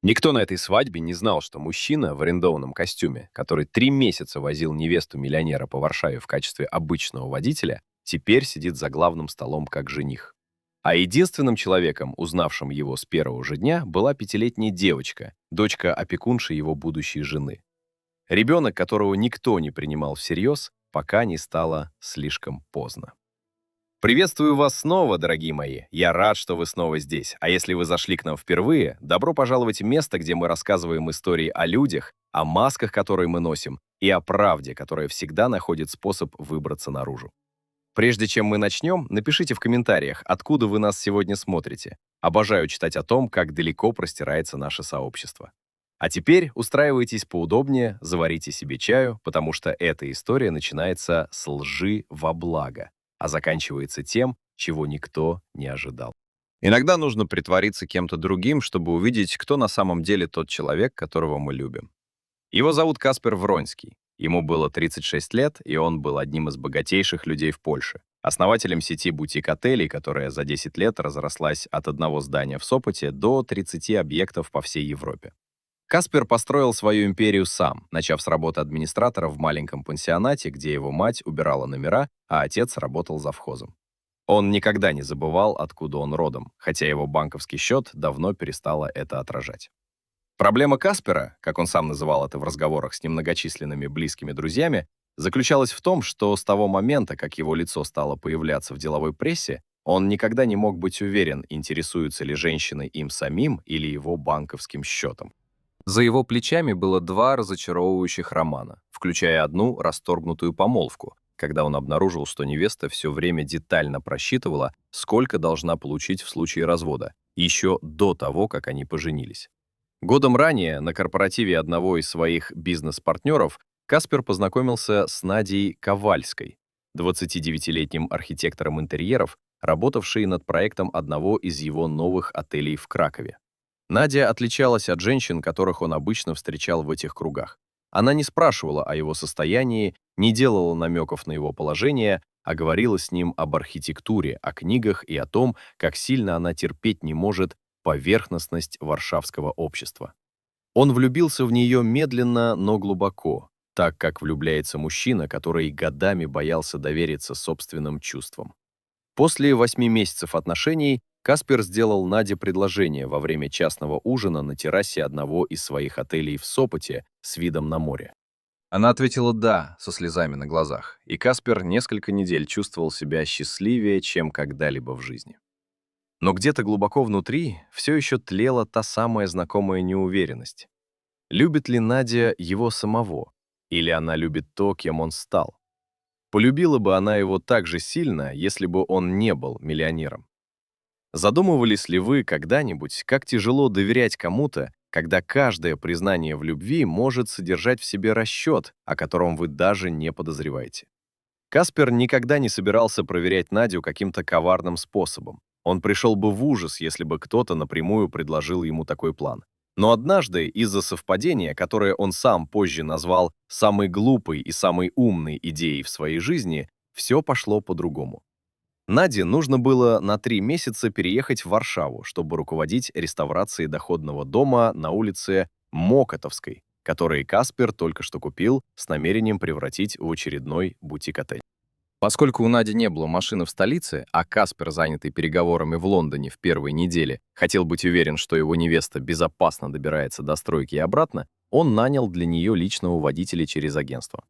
Никто на этой свадьбе не знал, что мужчина в арендованном костюме, который 3 месяца возил невесту миллионера по Варшаве в качестве обычного водителя, теперь сидит за главным столом как жених. А единственным человеком, узнавшим его с первого же дня, была пятилетняя девочка, дочка опекунши его будущей жены. Ребенок, которого никто не принимал всерьез, пока не стало слишком поздно. Приветствую вас снова, дорогие мои. Я рад, что вы снова здесь. А если вы зашли к нам впервые, добро пожаловать в место, где мы рассказываем истории о людях, о масках, которые мы носим, и о правде, которая всегда находит способ выбраться наружу. Прежде чем мы начнем, напишите в комментариях, откуда вы нас сегодня смотрите. Обожаю читать о том, как далеко простирается наше сообщество. А теперь устраивайтесь поудобнее, заварите себе чаю, потому что эта история начинается с лжи во благо, а заканчивается тем, чего никто не ожидал. Иногда нужно притвориться кем-то другим, чтобы увидеть, кто на самом деле тот человек, которого мы любим. Его зовут Каспер Вронский. Ему было 36 лет, и он был одним из богатейших людей в Польше, основателем сети бутик-отелей, которая за 10 лет разрослась от одного здания в Сопоте до 30 объектов по всей Европе. Каспер построил свою империю сам, начав с работы администратора в маленьком пансионате, где его мать убирала номера, а отец работал завхозом. Он никогда не забывал, откуда он родом, хотя его банковский счет давно перестало это отражать. Проблема Каспера, как он сам называл это в разговорах с немногочисленными близкими друзьями, заключалась в том, что с того момента, как его лицо стало появляться в деловой прессе, он никогда не мог быть уверен, интересуются ли женщины им самим или его банковским счетом. За его плечами было 2 разочаровывающих романа, включая одну расторгнутую помолвку, когда он обнаружил, что невеста все время детально просчитывала, сколько должна получить в случае развода, еще до того, как они поженились. Годом ранее на корпоративе одного из своих бизнес-партнеров Каспер познакомился с Надей Ковальской, 29-летним архитектором интерьеров, работавшей над проектом одного из его новых отелей в Кракове. Надя отличалась от женщин, которых он обычно встречал в этих кругах. Она не спрашивала о его состоянии, не делала намеков на его положение, а говорила с ним об архитектуре, о книгах и о том, как сильно она терпеть не может поверхностность варшавского общества. Он влюбился в нее медленно, но глубоко, так как влюбляется мужчина, который годами боялся довериться собственным чувствам. После 8 месяцев отношений Каспер сделал Наде предложение во время частного ужина на террасе одного из своих отелей в Сопоте с видом на море. Она ответила «да» со слезами на глазах, и Каспер несколько недель чувствовал себя счастливее, чем когда-либо в жизни. Но где-то глубоко внутри все еще тлела та самая знакомая неуверенность. Любит ли Надя его самого? Или она любит то, кем он стал? Полюбила бы она его так же сильно, если бы он не был миллионером? Задумывались ли вы когда-нибудь, как тяжело доверять кому-то, когда каждое признание в любви может содержать в себе расчет, о котором вы даже не подозреваете? Каспер никогда не собирался проверять Надю каким-то коварным способом. Он пришел бы в ужас, если бы кто-то напрямую предложил ему такой план. Но однажды, из-за совпадения, которое он сам позже назвал самой глупой и самой умной идеей в своей жизни, все пошло по-другому. Наде нужно было на 3 месяца переехать в Варшаву, чтобы руководить реставрацией доходного дома на улице Мокотовской, который Каспер только что купил с намерением превратить в очередной бутик-отель. Поскольку у Нади не было машины в столице, а Каспер, занятый переговорами в Лондоне в первой неделе, хотел быть уверен, что его невеста безопасно добирается до стройки и обратно, он нанял для нее личного водителя через агентство.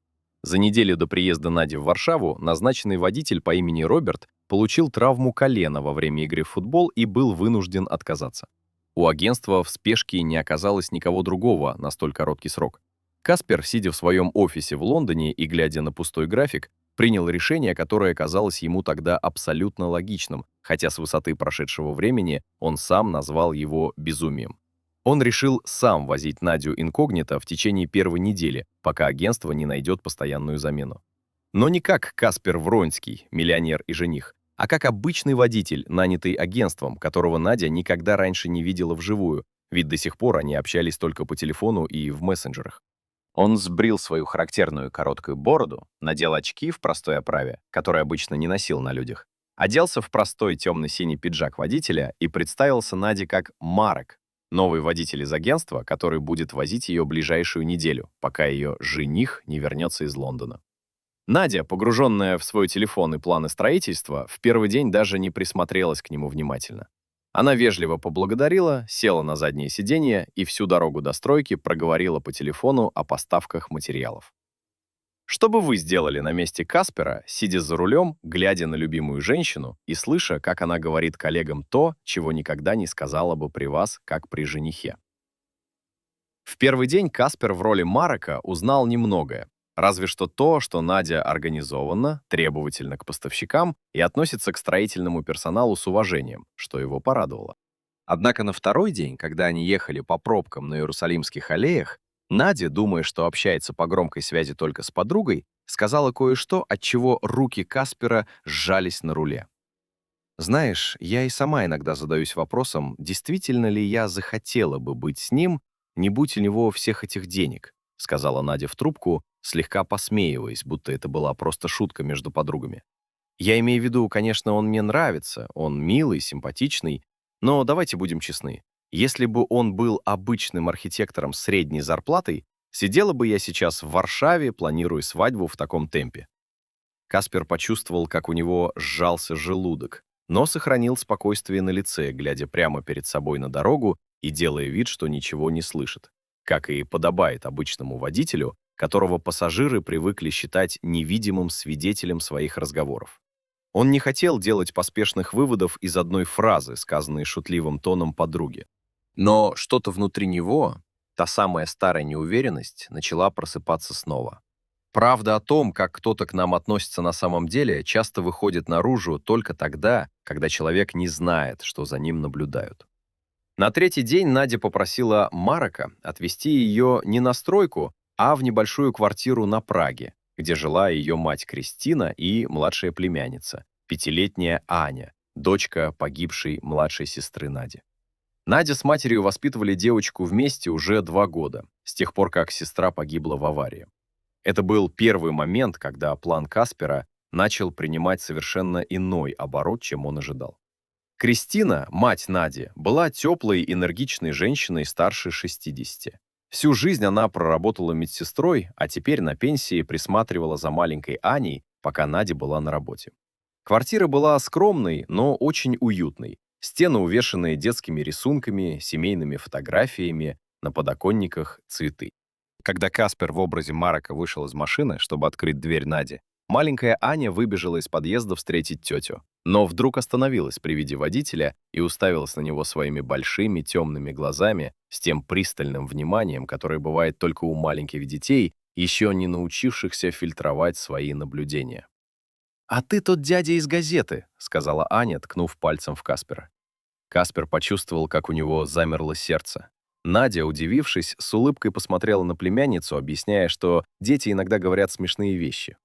За неделю до приезда Нади в Варшаву назначенный водитель по имени Роберт получил травму колена во время игры в футбол и был вынужден отказаться. У агентства в спешке не оказалось никого другого на столь короткий срок. Каспер, сидя в своем офисе в Лондоне и глядя на пустой график, принял решение, которое казалось ему тогда абсолютно логичным, хотя с высоты прошедшего времени он сам назвал его безумием. Он решил сам возить Надю инкогнито в течение первой недели, пока агентство не найдет постоянную замену. Но не как Каспер Вронский, миллионер и жених, а как обычный водитель, нанятый агентством, которого Надя никогда раньше не видела вживую, ведь до сих пор они общались только по телефону и в мессенджерах. Он сбрил свою характерную короткую бороду, надел очки в простой оправе, которые обычно не носил на людях, оделся в простой темно-синий пиджак водителя и представился Наде как Марек, Новый водитель из агентства, который будет возить ее ближайшую неделю, пока ее жених не вернется из Лондона. Надя, погруженная в свой телефон и планы строительства, в первый день даже не присмотрелась к нему внимательно. Она вежливо поблагодарила, села на заднее сиденье и всю дорогу до стройки проговорила по телефону о поставках материалов. Что бы вы сделали на месте Каспера, сидя за рулем, глядя на любимую женщину и слыша, как она говорит коллегам то, чего никогда не сказала бы при вас, как при женихе? В первый день Каспер в роли Марока узнал немногое, разве что то, что Надя организованна, требовательна к поставщикам и относится к строительному персоналу с уважением, что его порадовало. Однако на второй день, когда они ехали по пробкам на Иерусалимских аллеях, Надя, думая, что общается по громкой связи только с подругой, сказала кое-что, от чего руки Каспера сжались на руле. «Знаешь, я и сама иногда задаюсь вопросом, действительно ли я захотела бы быть с ним, не будь у него всех этих денег», сказала Надя в трубку, слегка посмеиваясь, будто это была просто шутка между подругами. «Я имею в виду, конечно, он мне нравится, он милый, симпатичный, но давайте будем честны. Если бы он был обычным архитектором с средней зарплатой, сидела бы я сейчас в Варшаве, планируя свадьбу в таком темпе». Каспер почувствовал, как у него сжался желудок, но сохранил спокойствие на лице, глядя прямо перед собой на дорогу и делая вид, что ничего не слышит, как и подобает обычному водителю, которого пассажиры привыкли считать невидимым свидетелем своих разговоров. Он не хотел делать поспешных выводов из одной фразы, сказанной шутливым тоном подруги. Но что-то внутри него, та самая старая неуверенность, начала просыпаться снова. Правда о том, как кто-то к нам относится на самом деле, часто выходит наружу только тогда, когда человек не знает, что за ним наблюдают. На третий день Надя попросила Марока отвезти ее не на стройку, а в небольшую квартиру на Праге, где жила ее мать Кристина и младшая племянница, пятилетняя Аня, дочка погибшей младшей сестры Нади. Надя с матерью воспитывали девочку вместе уже 2 года, с тех пор, как сестра погибла в аварии. Это был первый момент, когда план Каспера начал принимать совершенно иной оборот, чем он ожидал. Кристина, мать Нади, была теплой, энергичной женщиной старше 60. Всю жизнь она проработала медсестрой, а теперь на пенсии присматривала за маленькой Аней, пока Надя была на работе. Квартира была скромной, но очень уютной. Стены, увешанные детскими рисунками, семейными фотографиями, на подоконниках цветы. Когда Каспер в образе Марока вышел из машины, чтобы открыть дверь Нади, маленькая Аня выбежала из подъезда встретить тетю, но вдруг остановилась при виде водителя и уставилась на него своими большими темными глазами с тем пристальным вниманием, которое бывает только у маленьких детей, еще не научившихся фильтровать свои наблюдения. «А ты тот дядя из газеты», — сказала Аня, ткнув пальцем в Каспера. Каспер почувствовал, как у него замерло сердце. Надя, удивившись, с улыбкой посмотрела на племянницу, объясняя, что дети иногда говорят смешные вещи.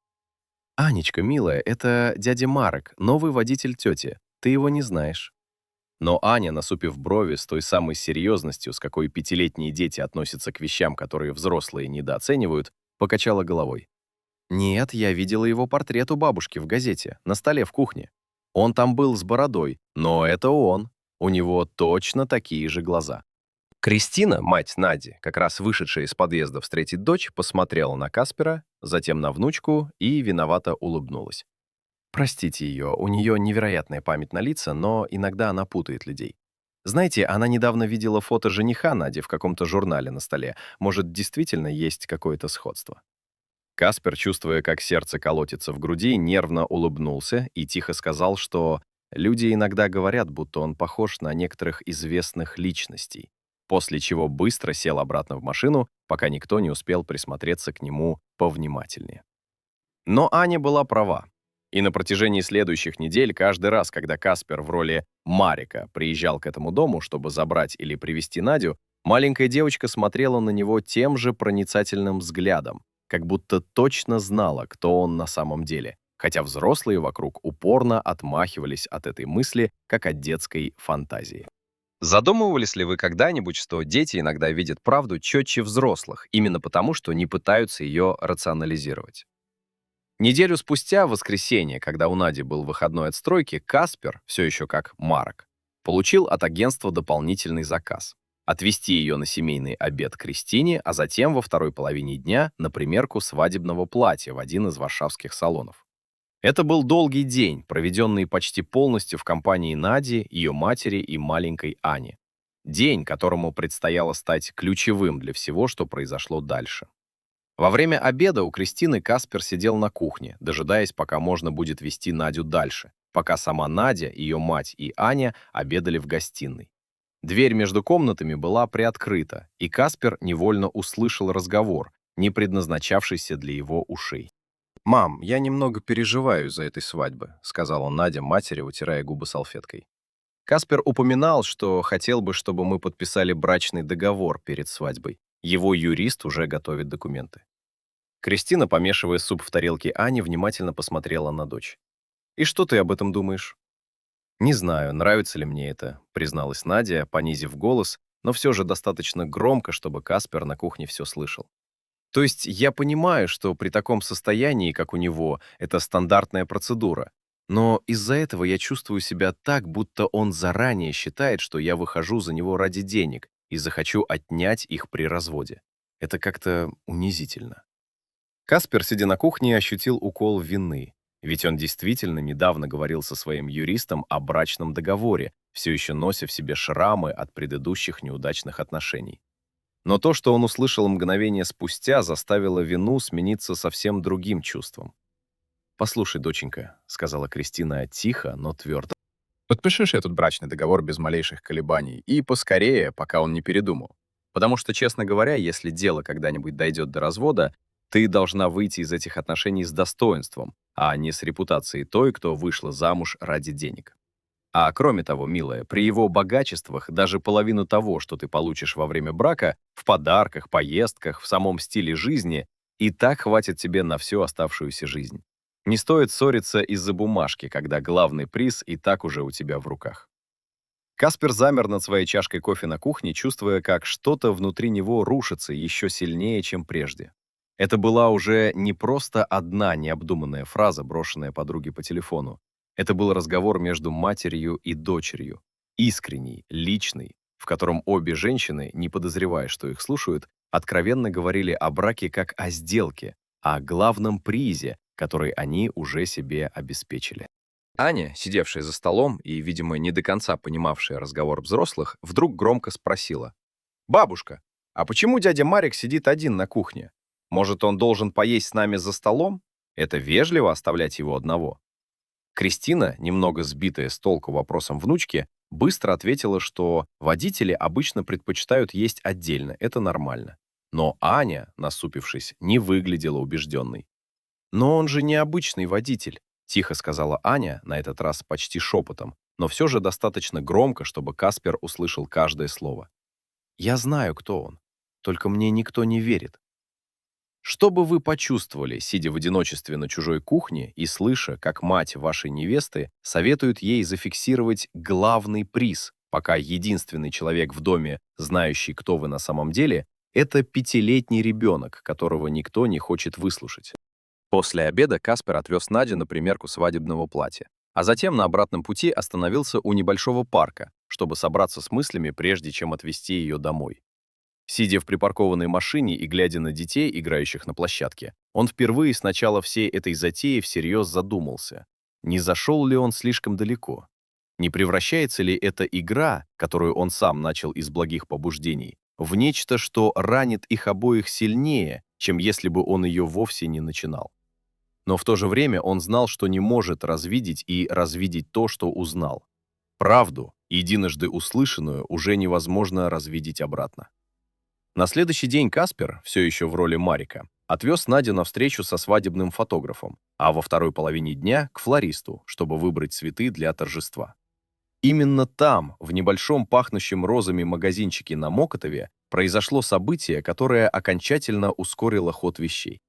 «Анечка, милая, это дядя Марок, новый водитель тети. Ты его не знаешь». Но Аня, насупив брови с той самой серьезностью, с какой пятилетние дети относятся к вещам, которые взрослые недооценивают, покачала головой. «Нет, я видела его портрет у бабушки в газете, на столе в кухне. Он там был с бородой, но это он. У него точно такие же глаза». Кристина, мать Нади, как раз вышедшая из подъезда встретить дочь, посмотрела на Каспера, затем на внучку и виновато улыбнулась. Простите ее, у нее невероятная память на лица, но иногда она путает людей. Знаете, она недавно видела фото жениха Нади в каком-то журнале на столе. Может, действительно есть какое-то сходство? Каспер, чувствуя, как сердце колотится в груди, нервно улыбнулся и тихо сказал, что люди иногда говорят, будто он похож на некоторых известных личностей, после чего быстро сел обратно в машину, пока никто не успел присмотреться к нему повнимательнее. Но Аня была права. И на протяжении следующих недель, каждый раз, когда Каспер в роли Марика приезжал к этому дому, чтобы забрать или привезти Надю, маленькая девочка смотрела на него тем же проницательным взглядом, как будто точно знала, кто он на самом деле, хотя взрослые вокруг упорно отмахивались от этой мысли, как от детской фантазии. Задумывались ли вы когда-нибудь, что дети иногда видят правду четче взрослых, именно потому, что не пытаются ее рационализировать? Неделю спустя, в воскресенье, когда у Нади был выходной от стройки, Каспер, все еще как Марок, получил от агентства дополнительный заказ. отвезти ее на семейный обед к Кристине, а затем во второй половине дня на примерку свадебного платья в один из варшавских салонов. Это был долгий день, проведенный почти полностью в компании Нади, ее матери и маленькой Ани. День, которому предстояло стать ключевым для всего, что произошло дальше. Во время обеда у Кристины Каспер сидел на кухне, дожидаясь, пока можно будет вести Надю дальше, пока сама Надя, ее мать и Аня обедали в гостиной. Дверь между комнатами была приоткрыта, и Каспер невольно услышал разговор, не предназначавшийся для его ушей. «Мам, я немного переживаю из-за этой свадьбы», — сказал он Наде матери, утирая губы салфеткой. Каспер упоминал, что хотел бы, чтобы мы подписали брачный договор перед свадьбой. Его юрист уже готовит документы. Кристина, помешивая суп в тарелке Ани, внимательно посмотрела на дочь. «И что ты об этом думаешь?» «Не знаю, нравится ли мне это», — призналась Надя, понизив голос, но все же достаточно громко, чтобы Каспер на кухне все слышал. То есть я понимаю, что при таком состоянии, как у него, это стандартная процедура. Но из-за этого я чувствую себя так, будто он заранее считает, что я выхожу за него ради денег и захочу отнять их при разводе. Это как-то унизительно. Каспер, сидя на кухне, ощутил укол вины. Ведь он действительно недавно говорил со своим юристом о брачном договоре, все еще нося в себе шрамы от предыдущих неудачных отношений. Но то, что он услышал мгновение спустя, заставило вину смениться совсем другим чувством. «Послушай, доченька», — сказала Кристина тихо, но твердо. «Подпишешь этот брачный договор без малейших колебаний и поскорее, пока он не передумал. Потому что, честно говоря, если дело когда-нибудь дойдет до развода, ты должна выйти из этих отношений с достоинством, а не с репутацией той, кто вышла замуж ради денег. А кроме того, милая, при его богачествах даже половину того, что ты получишь во время брака, в подарках, поездках, в самом стиле жизни, и так хватит тебе на всю оставшуюся жизнь. Не стоит ссориться из-за бумажки, когда главный приз и так уже у тебя в руках». Каспер замер над своей чашкой кофе на кухне, чувствуя, как что-то внутри него рушится еще сильнее, чем прежде. Это была уже не просто одна необдуманная фраза, брошенная подруге по телефону. Это был разговор между матерью и дочерью, искренний, личный, в котором обе женщины, не подозревая, что их слушают, откровенно говорили о браке как о сделке, о главном призе, который они уже себе обеспечили. Аня, сидевшая за столом и, видимо, не до конца понимавшая разговор взрослых, вдруг громко спросила: «Бабушка, а почему дядя Марик сидит один на кухне? Может, он должен поесть с нами за столом? Это вежливо оставлять его одного?» Кристина, немного сбитая с толку вопросом внучки, быстро ответила, что водители обычно предпочитают есть отдельно, это нормально. Но Аня, насупившись, не выглядела убежденной. «Но он же не обычный водитель», — тихо сказала Аня, на этот раз почти шепотом, но все же достаточно громко, чтобы Каспер услышал каждое слово. «Я знаю, кто он, только мне никто не верит. Что бы вы почувствовали, сидя в одиночестве на чужой кухне и слыша, как мать вашей невесты советует ей зафиксировать главный приз, пока единственный человек в доме, знающий, кто вы на самом деле, это пятилетний ребенок, которого никто не хочет выслушать?» После обеда Каспер отвез Надю на примерку свадебного платья, а затем на обратном пути остановился у небольшого парка, чтобы собраться с мыслями, прежде чем отвезти ее домой. Сидя в припаркованной машине и глядя на детей, играющих на площадке, он впервые с начала всей этой затеи всерьез задумался, не зашел ли он слишком далеко, не превращается ли эта игра, которую он сам начал из благих побуждений, в нечто, что ранит их обоих сильнее, чем если бы он ее вовсе не начинал. Но в то же время он знал, что не может развидеть и развидеть то, что узнал. Правду, единожды услышанную, уже невозможно развидеть обратно. На следующий день Каспер, все еще в роли Марика, отвез Надю на встречу со свадебным фотографом, а во второй половине дня к флористу, чтобы выбрать цветы для торжества. Именно там, в небольшом пахнущем розами магазинчике на Мокотове, произошло событие, которое окончательно ускорило ход вещей.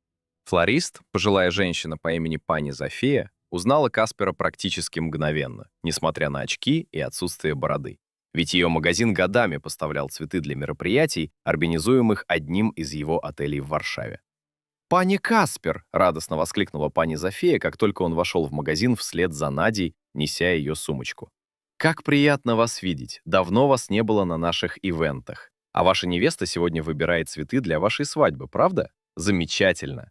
Флорист, пожилая женщина по имени пани Зофия, узнала Каспера практически мгновенно, несмотря на очки и отсутствие бороды. Ведь ее магазин годами поставлял цветы для мероприятий, организуемых одним из его отелей в Варшаве. «Пани Каспер!» — радостно воскликнула пани Зофия, как только он вошел в магазин вслед за Надей, неся ее сумочку. «Как приятно вас видеть. Давно вас не было на наших ивентах. А ваша невеста сегодня выбирает цветы для вашей свадьбы, правда? Замечательно!»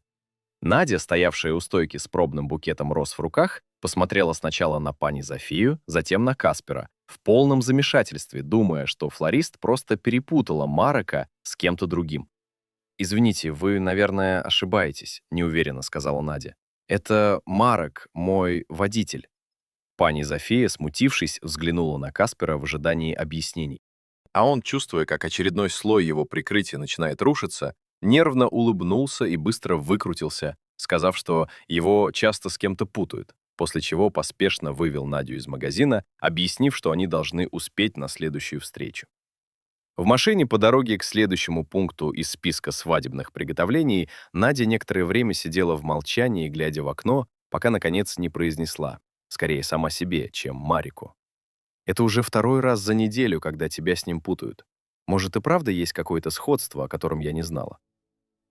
Надя, стоявшая у стойки с пробным букетом роз в руках, посмотрела сначала на пани Зофию, затем на Каспера, в полном замешательстве, думая, что флорист просто перепутала Марека с кем-то другим. «Извините, вы, наверное, ошибаетесь», — неуверенно сказала Надя. «Это Марек, мой водитель». Пани Зофия, смутившись, взглянула на Каспера в ожидании объяснений. А он, чувствуя, как очередной слой его прикрытия начинает рушиться, нервно улыбнулся и быстро выкрутился, сказав, что его часто с кем-то путают, после чего поспешно вывел Надю из магазина, объяснив, что они должны успеть на следующую встречу. В машине по дороге к следующему пункту из списка свадебных приготовлений Надя некоторое время сидела в молчании, глядя в окно, пока, наконец, не произнесла, скорее сама себе, чем Марику. «Это уже второй раз за неделю, когда тебя с ним путают. Может, и правда есть какое-то сходство, о котором я не знала?»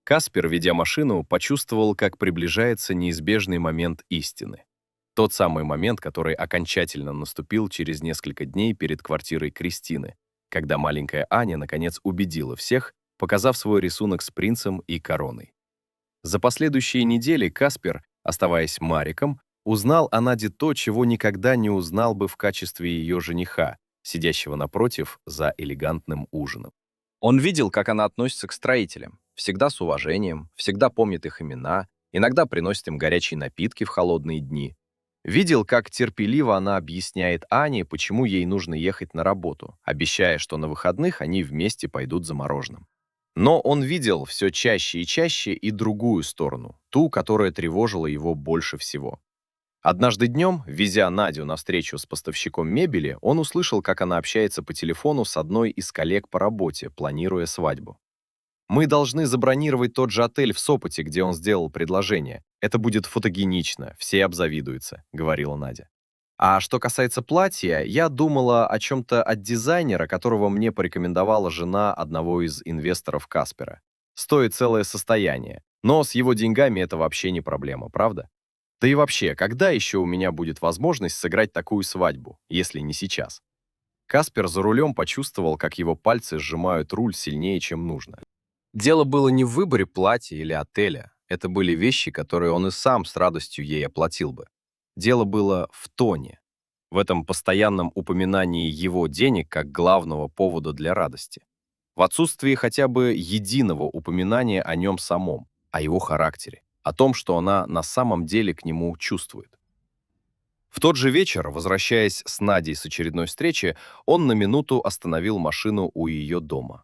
Каспер, ведя машину, почувствовал, как приближается неизбежный момент истины. Тот самый момент, который окончательно наступил через несколько дней перед квартирой Кристины, когда маленькая Аня, наконец, убедила всех, показав свой рисунок с принцем и короной. За последующие недели Каспер, оставаясь Мариком, узнал о Наде то, чего никогда не узнал бы в качестве ее жениха, сидящего напротив за элегантным ужином. Он видел, как она относится к строителям, всегда с уважением, всегда помнит их имена, иногда приносит им горячие напитки в холодные дни. Видел, как терпеливо она объясняет Ане, почему ей нужно ехать на работу, обещая, что на выходных они вместе пойдут за мороженым. Но он видел все чаще и другую сторону, ту, которая тревожила его больше всего. Однажды днем, везя Надю на встречу с поставщиком мебели, он услышал, как она общается по телефону с одной из коллег по работе, планируя свадьбу. «Мы должны забронировать тот же отель в Сопоте, где он сделал предложение. Это будет фотогенично, все обзавидуются», — говорила Надя. «А что касается платья, я думала о чем-то от дизайнера, которого мне порекомендовала жена одного из инвесторов Каспера. Стоит целое состояние, но с его деньгами это вообще не проблема, правда? Да и вообще, когда еще у меня будет возможность сыграть такую свадьбу, если не сейчас?» Каспер за рулем почувствовал, как его пальцы сжимают руль сильнее, чем нужно. Дело было не в выборе платья или отеля. Это были вещи, которые он и сам с радостью ей оплатил бы. Дело было в тоне, в этом постоянном упоминании его денег как главного повода для радости. В отсутствии хотя бы единого упоминания о нем самом, о его характере, о том, что она на самом деле к нему чувствует. В тот же вечер, возвращаясь с Надей с очередной встречи, он на минуту остановил машину у ее дома.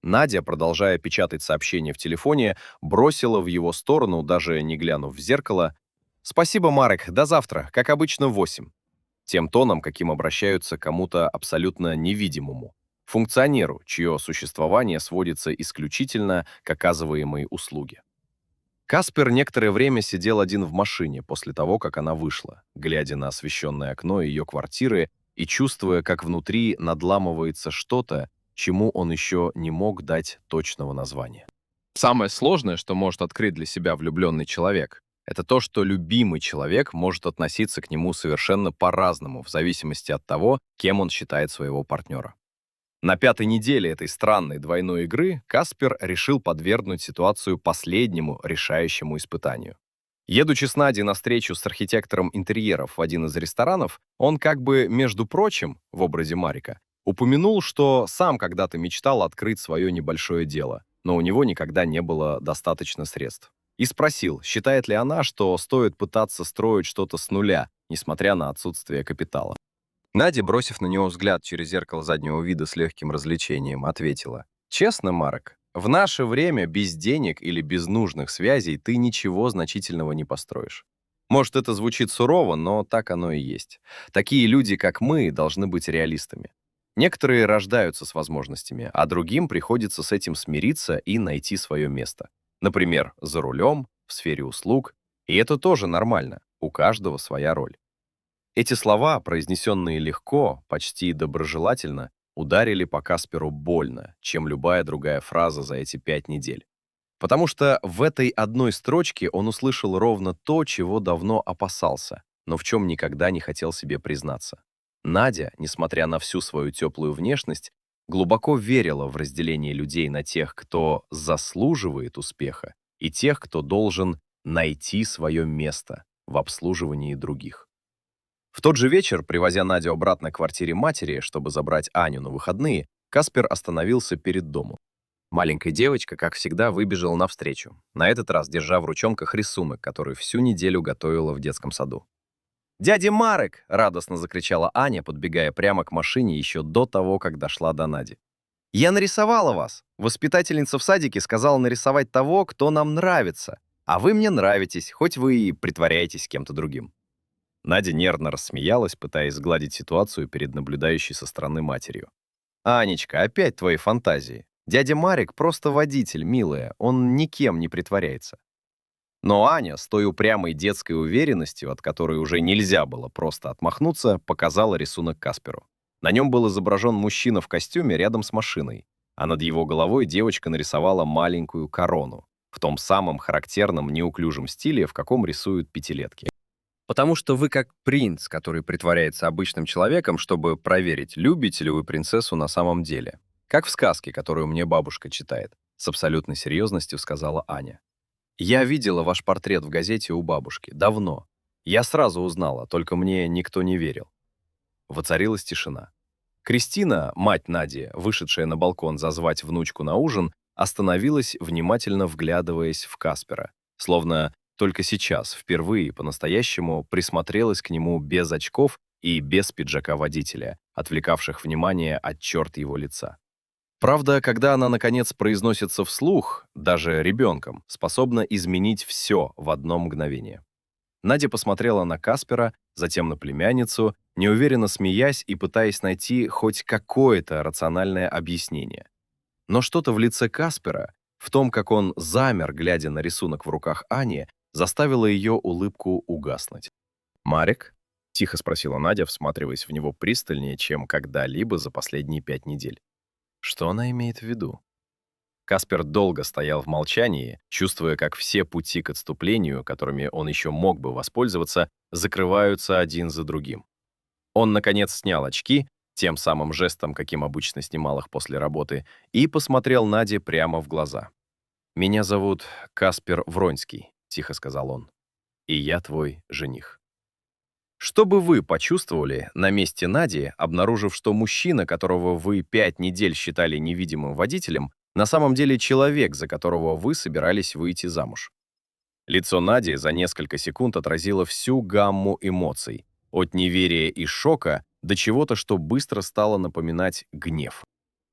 Надя, продолжая печатать сообщение в телефоне, бросила в его сторону, даже не глянув в зеркало: «Спасибо, Марек, до завтра, как обычно, в 8». Тем тоном, каким обращаются к кому-то абсолютно невидимому, функционеру, чье существование сводится исключительно к оказываемой услуге. Каспер некоторое время сидел один в машине после того, как она вышла, глядя на освещенное окно ее квартиры и чувствуя, как внутри надламывается что-то, чему он еще не мог дать точного названия. Самое сложное, что может открыть для себя влюбленный человек, это то, что любимый человек может относиться к нему совершенно по-разному, в зависимости от того, кем он считает своего партнера. На пятой неделе этой странной двойной игры Каспер решил подвергнуть ситуацию последнему решающему испытанию. Едучи с Надей на встречу с архитектором интерьеров в один из ресторанов, он как бы, между прочим, в образе Марика, упомянул, что сам когда-то мечтал открыть свое небольшое дело, но у него никогда не было достаточно средств. И спросил, считает ли она, что стоит пытаться строить что-то с нуля, несмотря на отсутствие капитала. Надя, бросив на него взгляд через зеркало заднего вида с легким развлечением, ответила: «Честно, Марек, в наше время без денег или без нужных связей ты ничего значительного не построишь. Может, это звучит сурово, но так оно и есть. Такие люди, как мы, должны быть реалистами. Некоторые рождаются с возможностями, а другим приходится с этим смириться и найти свое место. Например, за рулем, в сфере услуг. И это тоже нормально, у каждого своя роль». Эти слова, произнесенные легко, почти доброжелательно, ударили по Касперу больно, чем любая другая фраза за эти 5 недель. Потому что в этой одной строчке он услышал ровно то, чего давно опасался, но в чем никогда не хотел себе признаться. Надя, несмотря на всю свою теплую внешность, глубоко верила в разделение людей на тех, кто заслуживает успеха, и тех, кто должен найти свое место в обслуживании других. В тот же вечер, привозя Надю обратно к квартире матери, чтобы забрать Аню на выходные, Каспер остановился перед домом. Маленькая девочка, как всегда, выбежала навстречу, на этот раз держа в ручонках рисунок, который всю неделю готовила в детском саду. «Дядя Марек!» — радостно закричала Аня, подбегая прямо к машине еще до того, как дошла до Нади. «Я нарисовала вас! Воспитательница в садике сказала нарисовать того, кто нам нравится. А вы мне нравитесь, хоть вы и притворяетесь кем-то другим». Надя нервно рассмеялась, пытаясь сгладить ситуацию перед наблюдающей со стороны матерью. «Анечка, опять твои фантазии. Дядя Марик просто водитель, милая, он никем не притворяется». Но Аня, с той упрямой детской уверенностью, от которой уже нельзя было просто отмахнуться, показала рисунок Касперу. На нем был изображен мужчина в костюме рядом с машиной, а над его головой девочка нарисовала маленькую корону в том самом характерном неуклюжем стиле, в каком рисуют пятилетки. Потому что вы как принц, который притворяется обычным человеком, чтобы проверить, любите ли вы принцессу на самом деле. Как в сказке, которую мне бабушка читает, с абсолютной серьезностью сказала Аня. Я видела ваш портрет в газете у бабушки. Давно. Я сразу узнала, только мне никто не верил. Воцарилась тишина. Кристина, мать Нади, вышедшая на балкон зазвать внучку на ужин, остановилась, внимательно вглядываясь в Каспера, словно только сейчас, впервые по-настоящему, присмотрелась к нему без очков и без пиджака водителя, отвлекавших внимание от черт его лица. Правда, когда она, наконец, произносится вслух, даже ребенком, способна изменить все в одно мгновение. Надя посмотрела на Каспера, затем на племянницу, неуверенно смеясь и пытаясь найти хоть какое-то рациональное объяснение. Но что-то в лице Каспера, в том, как он замер, глядя на рисунок в руках Ани, заставило ее улыбку угаснуть. «Марик?» — тихо спросила Надя, всматриваясь в него пристальнее, чем когда-либо за последние 5 недель. Что она имеет в виду? Каспер долго стоял в молчании, чувствуя, как все пути к отступлению, которыми он еще мог бы воспользоваться, закрываются один за другим. Он, наконец, снял очки, тем самым жестом, каким обычно снимал их после работы, и посмотрел Наде прямо в глаза. «Меня зовут Каспер Вронский», — тихо сказал он, — «и я твой жених». Что бы вы почувствовали на месте Нади, обнаружив, что мужчина, которого вы 5 недель считали невидимым водителем, на самом деле человек, за которого вы собирались выйти замуж? Лицо Нади за несколько секунд отразило всю гамму эмоций, от неверия и шока до чего-то, что быстро стало напоминать гнев.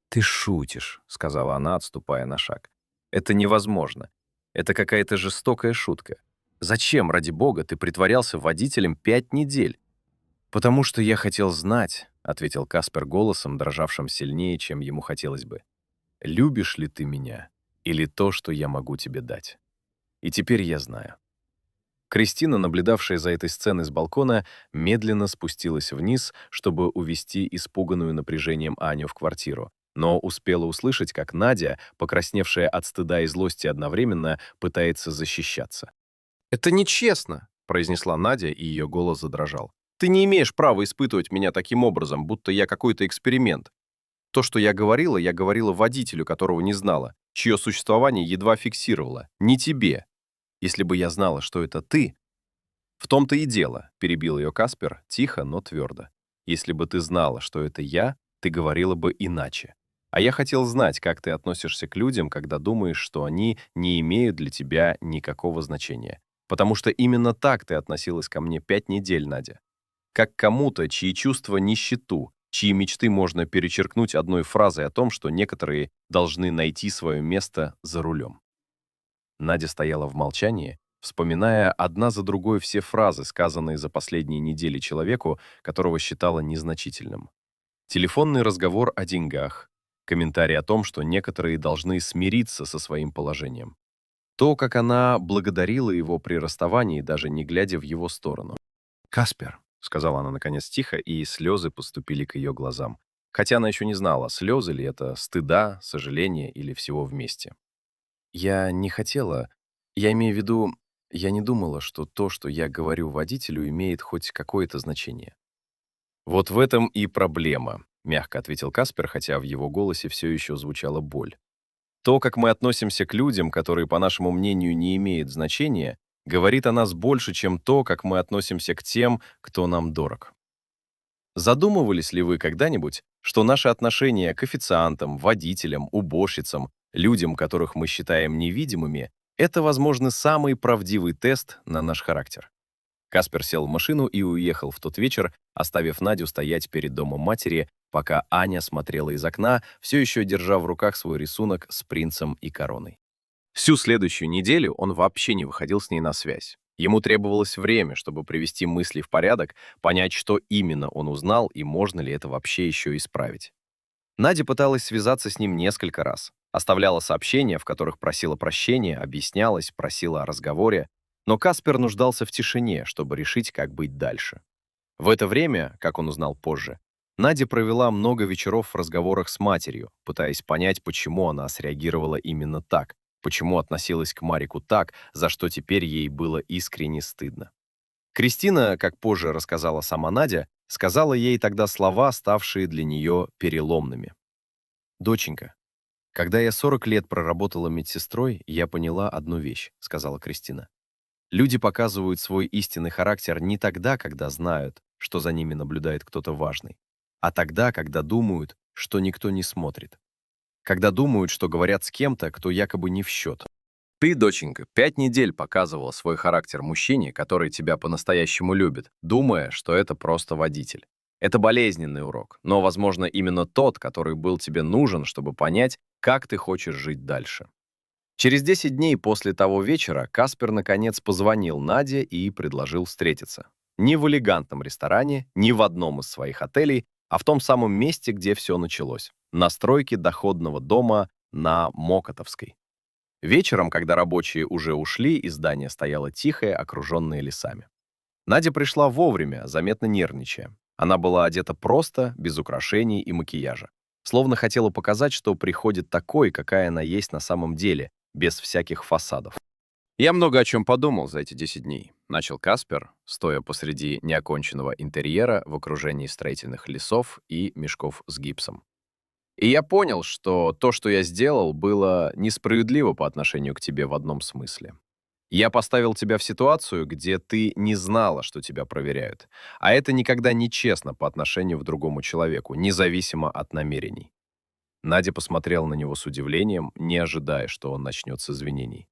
«Ты шутишь», — сказала она, отступая на шаг. «Это невозможно. Это какая-то жестокая шутка. Зачем, ради бога, ты притворялся водителем 5 недель?» «Потому что я хотел знать», — ответил Каспер голосом, дрожавшим сильнее, чем ему хотелось бы. «Любишь ли ты меня или то, что я могу тебе дать? И теперь я знаю». Кристина, наблюдавшая за этой сценой с балкона, медленно спустилась вниз, чтобы увести испуганную напряжением Аню в квартиру, но успела услышать, как Надя, покрасневшая от стыда и злости одновременно, пытается защищаться. «Это нечестно», — произнесла Надя, и ее голос задрожал. «Ты не имеешь права испытывать меня таким образом, будто я какой-то эксперимент. То, что я говорила водителю, которого не знала, чье существование едва фиксировала. Не тебе. Если бы я знала, что это ты...» «В том-то и дело», — перебил ее Каспер, тихо, но твердо. «Если бы ты знала, что это я, ты говорила бы иначе. А я хотел знать, как ты относишься к людям, когда думаешь, что они не имеют для тебя никакого значения. Потому что именно так ты относилась ко мне 5 недель, Надя. Как к кому-то, чьи чувства не счету, чьи мечты можно перечеркнуть одной фразой о том, что некоторые должны найти свое место за рулем». Надя стояла в молчании, вспоминая одна за другой все фразы, сказанные за последние недели человеку, которого считала незначительным. Телефонный разговор о деньгах, комментарий о том, что некоторые должны смириться со своим положением. То, как она благодарила его при расставании, даже не глядя в его сторону. «Каспер», — сказала она наконец тихо, и слезы поступили к ее глазам. Хотя она еще не знала, слезы ли это стыда, сожаления или всего вместе. «Я не хотела... Я имею в виду, я не думала, что то, что я говорю водителю, имеет хоть какое-то значение». «Вот в этом и проблема», — мягко ответил Каспер, хотя в его голосе все еще звучала боль. «То, как мы относимся к людям, которые, по нашему мнению, не имеют значения, говорит о нас больше, чем то, как мы относимся к тем, кто нам дорог. Задумывались ли вы когда-нибудь, что наше отношение к официантам, водителям, уборщицам, людям, которых мы считаем невидимыми, это, возможно, самый правдивый тест на наш характер?» Каспер сел в машину и уехал в тот вечер, оставив Надю стоять перед домом матери, пока Аня смотрела из окна, все еще держа в руках свой рисунок с принцем и короной. Всю следующую неделю он вообще не выходил с ней на связь. Ему требовалось время, чтобы привести мысли в порядок, понять, что именно он узнал и можно ли это вообще еще исправить. Надя пыталась связаться с ним несколько раз. Оставляла сообщения, в которых просила прощения, объяснялась, просила о разговоре. Но Каспер нуждался в тишине, чтобы решить, как быть дальше. В это время, как он узнал позже, Надя провела много вечеров в разговорах с матерью, пытаясь понять, почему она среагировала именно так, почему относилась к Марику так, за что теперь ей было искренне стыдно. Кристина, как позже рассказала сама Надя, сказала ей тогда слова, ставшие для нее переломными. «Доченька, когда я 40 лет проработала медсестрой, я поняла одну вещь», — сказала Кристина. «Люди показывают свой истинный характер не тогда, когда знают, что за ними наблюдает кто-то важный, а тогда, когда думают, что никто не смотрит. Когда думают, что говорят с кем-то, кто якобы не в счет. Ты, доченька, 5 недель показывала свой характер мужчине, который тебя по-настоящему любит, думая, что это просто водитель. Это болезненный урок, но, возможно, именно тот, который был тебе нужен, чтобы понять, как ты хочешь жить дальше». Через 10 дней после того вечера Каспер наконец позвонил Наде и предложил встретиться. Не в элегантном ресторане, не в одном из своих отелей, а в том самом месте, где все началось. На стройке доходного дома на Мокотовской. Вечером, когда рабочие уже ушли, и здание стояло тихое, окруженное лесами. Надя пришла вовремя, заметно нервничая. Она была одета просто, без украшений и макияжа. Словно хотела показать, что приходит такой, какая она есть на самом деле, без всяких фасадов. «Я много о чем подумал за эти 10 дней», — начал Каспер, стоя посреди неоконченного интерьера в окружении строительных лесов и мешков с гипсом. «И я понял, что то, что я сделал, было несправедливо по отношению к тебе в одном смысле. Я поставил тебя в ситуацию, где ты не знала, что тебя проверяют, а это никогда не честно по отношению к другому человеку, независимо от намерений». Надя посмотрела на него с удивлением, не ожидая, что он начнет с извинений.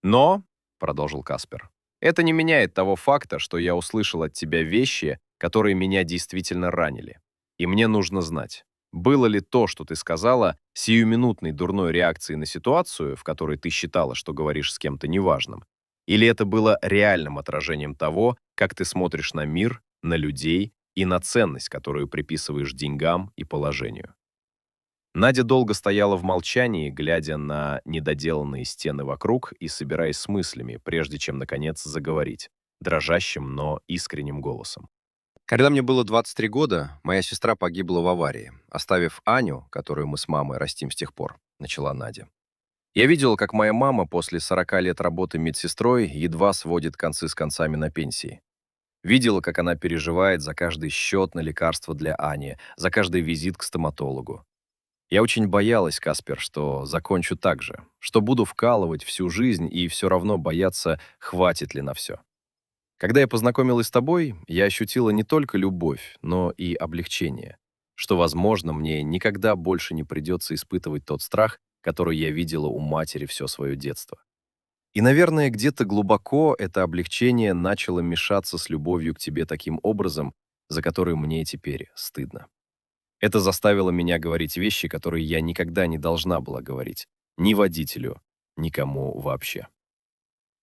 «Но», — продолжил Каспер, — «это не меняет того факта, что я услышал от тебя вещи, которые меня действительно ранили. И мне нужно знать, было ли то, что ты сказала, сиюминутной дурной реакцией на ситуацию, в которой ты считала, что говоришь с кем-то неважным, или это было реальным отражением того, как ты смотришь на мир, на людей и на ценность, которую приписываешь деньгам и положению». Надя долго стояла в молчании, глядя на недоделанные стены вокруг и собираясь с мыслями, прежде чем, наконец, заговорить, дрожащим, но искренним голосом. «Когда мне было 23 года, моя сестра погибла в аварии, оставив Аню, которую мы с мамой растим с тех пор», — начала Надя. «Я видела, как моя мама после 40 лет работы медсестрой едва сводит концы с концами на пенсии. Видела, как она переживает за каждый счет на лекарства для Ани, за каждый визит к стоматологу. Я очень боялась, Каспер, что закончу так же, что буду вкалывать всю жизнь и все равно бояться, хватит ли на все. Когда я познакомилась с тобой, я ощутила не только любовь, но и облегчение, что, возможно, мне никогда больше не придется испытывать тот страх, который я видела у матери все свое детство. И, наверное, где-то глубоко это облегчение начало мешаться с любовью к тебе таким образом, за который мне теперь стыдно. Это заставило меня говорить вещи, которые я никогда не должна была говорить. Ни водителю, никому вообще».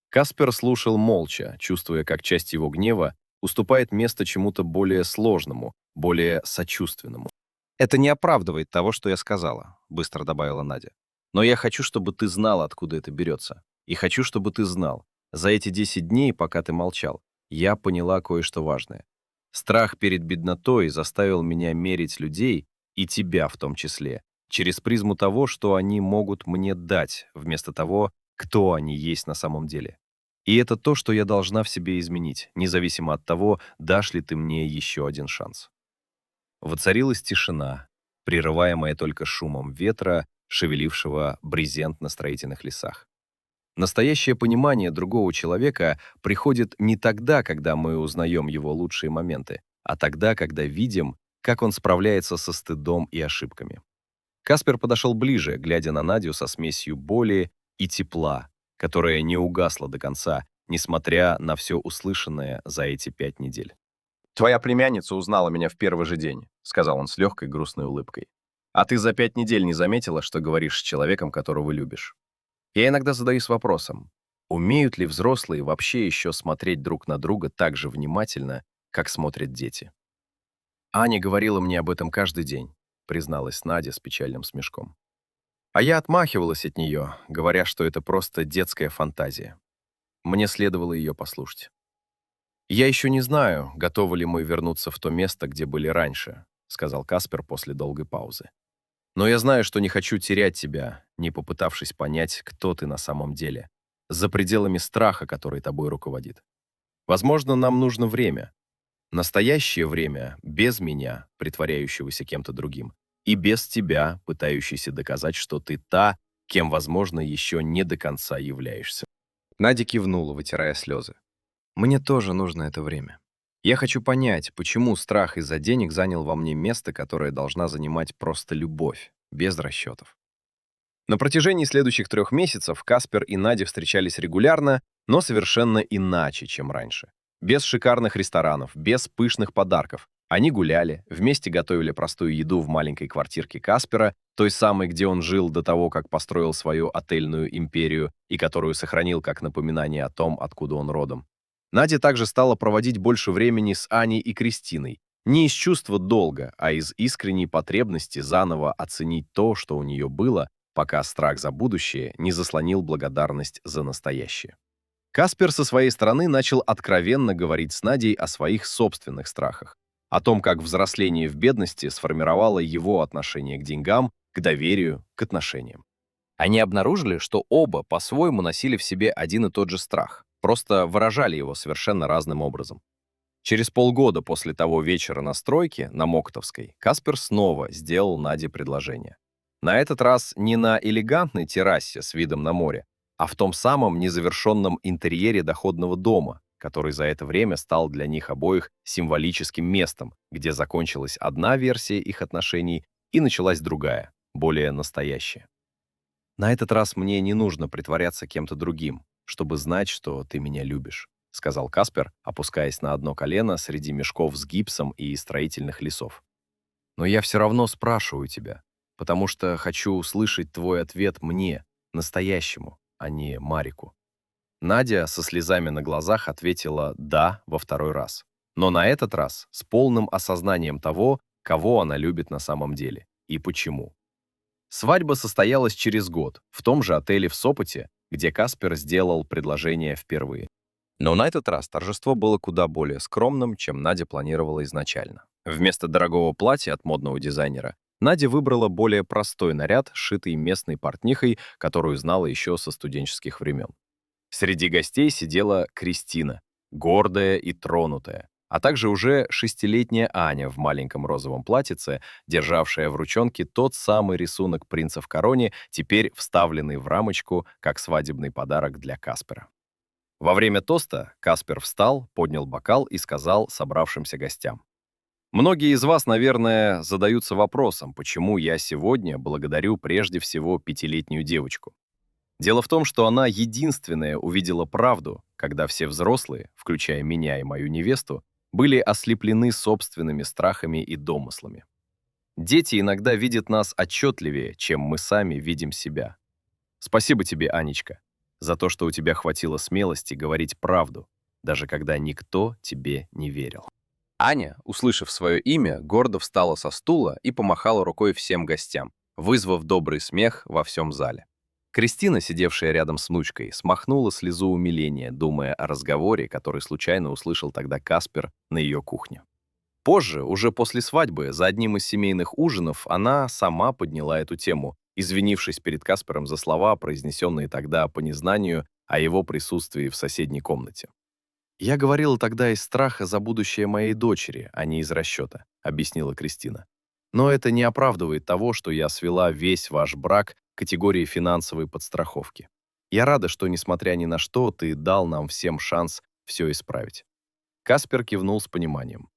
Каспер слушал молча, чувствуя, как часть его гнева уступает место чему-то более сложному, более сочувственному. «Это не оправдывает того, что я сказала», — быстро добавила Надя. «Но я хочу, чтобы ты знал, откуда это берется. И хочу, чтобы ты знал, за эти 10 дней, пока ты молчал, я поняла кое-что важное. Страх перед беднотой заставил меня мерить людей, и тебя в том числе, через призму того, что они могут мне дать, вместо того, кто они есть на самом деле. И это то, что я должна в себе изменить, независимо от того, дашь ли ты мне еще один шанс». Воцарилась тишина, прерываемая только шумом ветра, шевелившего брезент на строительных лесах. Настоящее понимание другого человека приходит не тогда, когда мы узнаем его лучшие моменты, а тогда, когда видим, как он справляется со стыдом и ошибками. Каспер подошел ближе, глядя на Надю со смесью боли и тепла, которая не угасла до конца, несмотря на все услышанное за эти 5 недель. «Твоя племянница узнала меня в первый же день», — сказал он с легкой грустной улыбкой. «А ты за 5 недель не заметила, что говоришь с человеком, которого любишь?» Я иногда задаюсь вопросом, умеют ли взрослые вообще еще смотреть друг на друга так же внимательно, как смотрят дети? Аня говорила мне об этом каждый день, призналась Надя с печальным смешком. А я отмахивалась от нее, говоря, что это просто детская фантазия. Мне следовало ее послушать. «Я еще не знаю, готовы ли мы вернуться в то место, где были раньше», сказал Каспер после долгой паузы. «Но я знаю, что не хочу терять тебя, не попытавшись понять, кто ты на самом деле, за пределами страха, который тобой руководит. Возможно, нам нужно время. Настоящее время без меня, притворяющегося кем-то другим, и без тебя, пытающейся доказать, что ты та, кем, возможно, еще не до конца являешься». Надя кивнула, вытирая слезы. «Мне тоже нужно это время. Я хочу понять, почему страх из-за денег занял во мне место, которое должна занимать просто любовь, без расчетов». На протяжении следующих 3 месяцев Каспер и Надя встречались регулярно, но совершенно иначе, чем раньше. Без шикарных ресторанов, без пышных подарков. Они гуляли, вместе готовили простую еду в маленькой квартирке Каспера, той самой, где он жил до того, как построил свою отельную империю и которую сохранил как напоминание о том, откуда он родом. Надя также стала проводить больше времени с Аней и Кристиной, не из чувства долга, а из искренней потребности заново оценить то, что у нее было, пока страх за будущее не заслонил благодарность за настоящее. Каспер со своей стороны начал откровенно говорить с Надей о своих собственных страхах, о том, как взросление в бедности сформировало его отношение к деньгам, к доверию, к отношениям. Они обнаружили, что оба по-своему носили в себе один и тот же страх, просто выражали его совершенно разным образом. Через полгода после того вечера на стройке на Моктовской Каспер снова сделал Наде предложение. На этот раз не на элегантной террасе с видом на море, а в том самом незавершенном интерьере доходного дома, который за это время стал для них обоих символическим местом, где закончилась одна версия их отношений и началась другая, более настоящая. «На этот раз мне не нужно притворяться кем-то другим, чтобы знать, что ты меня любишь», сказал Каспер, опускаясь на одно колено среди мешков с гипсом и строительных лесов. «Но я все равно спрашиваю тебя, потому что хочу услышать твой ответ мне, настоящему, а не Марику». Надя со слезами на глазах ответила «да» во второй раз. Но на этот раз с полным осознанием того, кого она любит на самом деле и почему. Свадьба состоялась через год, в том же отеле в Сопоте, где Каспер сделал предложение впервые. Но на этот раз торжество было куда более скромным, чем Надя планировала изначально. Вместо дорогого платья от модного дизайнера Надя выбрала более простой наряд, сшитый местной портнихой, которую знала еще со студенческих времен. Среди гостей сидела Кристина, гордая и тронутая, а также уже 6-летняя Аня в маленьком розовом платьице, державшая в ручонке тот самый рисунок принца в короне, теперь вставленный в рамочку как свадебный подарок для Каспера. Во время тоста Каспер встал, поднял бокал и сказал собравшимся гостям: «Многие из вас, наверное, задаются вопросом, почему я сегодня благодарю прежде всего 5-летнюю девочку. Дело в том, что она единственная увидела правду, когда все взрослые, включая меня и мою невесту, были ослеплены собственными страхами и домыслами. Дети иногда видят нас отчетливее, чем мы сами видим себя. Спасибо тебе, Анечка, за то, что у тебя хватило смелости говорить правду, даже когда никто тебе не верил». Аня, услышав свое имя, гордо встала со стула и помахала рукой всем гостям, вызвав добрый смех во всем зале. Кристина, сидевшая рядом с внучкой, смахнула слезу умиления, думая о разговоре, который случайно услышал тогда Каспер на ее кухне. Позже, уже после свадьбы, за одним из семейных ужинов, она сама подняла эту тему, извинившись перед Каспером за слова, произнесенные тогда по незнанию о его присутствии в соседней комнате. «Я говорила тогда из страха за будущее моей дочери, а не из расчета», — объяснила Кристина. «Но это не оправдывает того, что я свела весь ваш брак к категории финансовой подстраховки. Я рада, что, несмотря ни на что, ты дал нам всем шанс все исправить». Каспер кивнул с пониманием.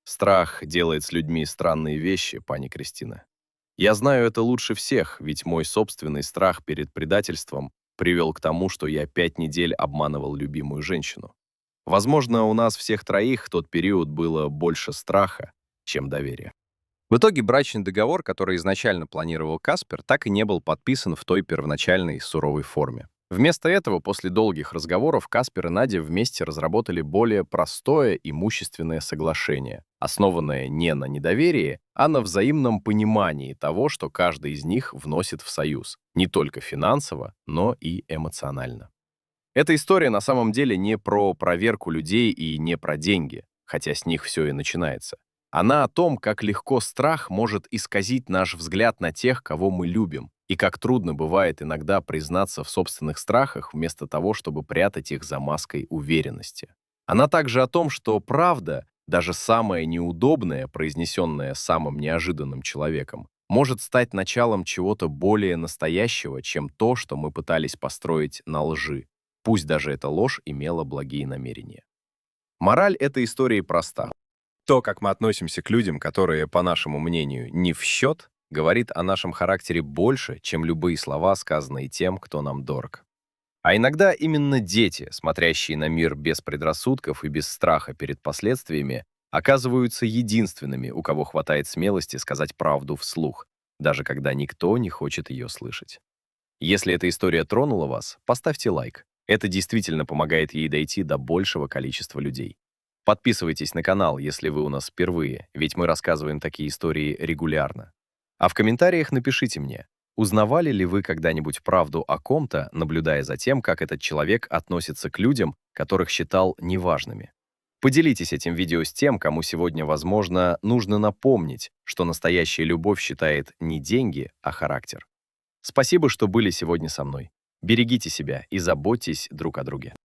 «Страх делает с людьми странные вещи, пани Кристина. Я знаю это лучше всех, ведь мой собственный страх перед предательством привел к тому, что я 5 недель обманывал любимую женщину. Возможно, у нас всех троих в тот период было больше страха, чем доверия». В итоге брачный договор, который изначально планировал Каспер, так и не был подписан в той первоначальной суровой форме. Вместо этого, после долгих разговоров, Каспер и Надя вместе разработали более простое имущественное соглашение, основанное не на недоверии, а на взаимном понимании того, что каждый из них вносит в союз, не только финансово, но и эмоционально. Эта история на самом деле не про проверку людей и не про деньги, хотя с них все и начинается. Она о том, как легко страх может исказить наш взгляд на тех, кого мы любим, и как трудно бывает иногда признаться в собственных страхах вместо того, чтобы прятать их за маской уверенности. Она также о том, что правда, даже самая неудобная, произнесенная самым неожиданным человеком, может стать началом чего-то более настоящего, чем то, что мы пытались построить на лжи. Пусть даже эта ложь имела благие намерения. Мораль этой истории проста. То, как мы относимся к людям, которые, по нашему мнению, не в счет, говорит о нашем характере больше, чем любые слова, сказанные тем, кто нам дорог. А иногда именно дети, смотрящие на мир без предрассудков и без страха перед последствиями, оказываются единственными, у кого хватает смелости сказать правду вслух, даже когда никто не хочет ее слышать. Если эта история тронула вас, поставьте лайк. Это действительно помогает ей дойти до большего количества людей. Подписывайтесь на канал, если вы у нас впервые, ведь мы рассказываем такие истории регулярно. А в комментариях напишите мне, узнавали ли вы когда-нибудь правду о ком-то, наблюдая за тем, как этот человек относится к людям, которых считал неважными. Поделитесь этим видео с тем, кому сегодня, возможно, нужно напомнить, что настоящая любовь считает не деньги, а характер. Спасибо, что были сегодня со мной. Берегите себя и заботьтесь друг о друге.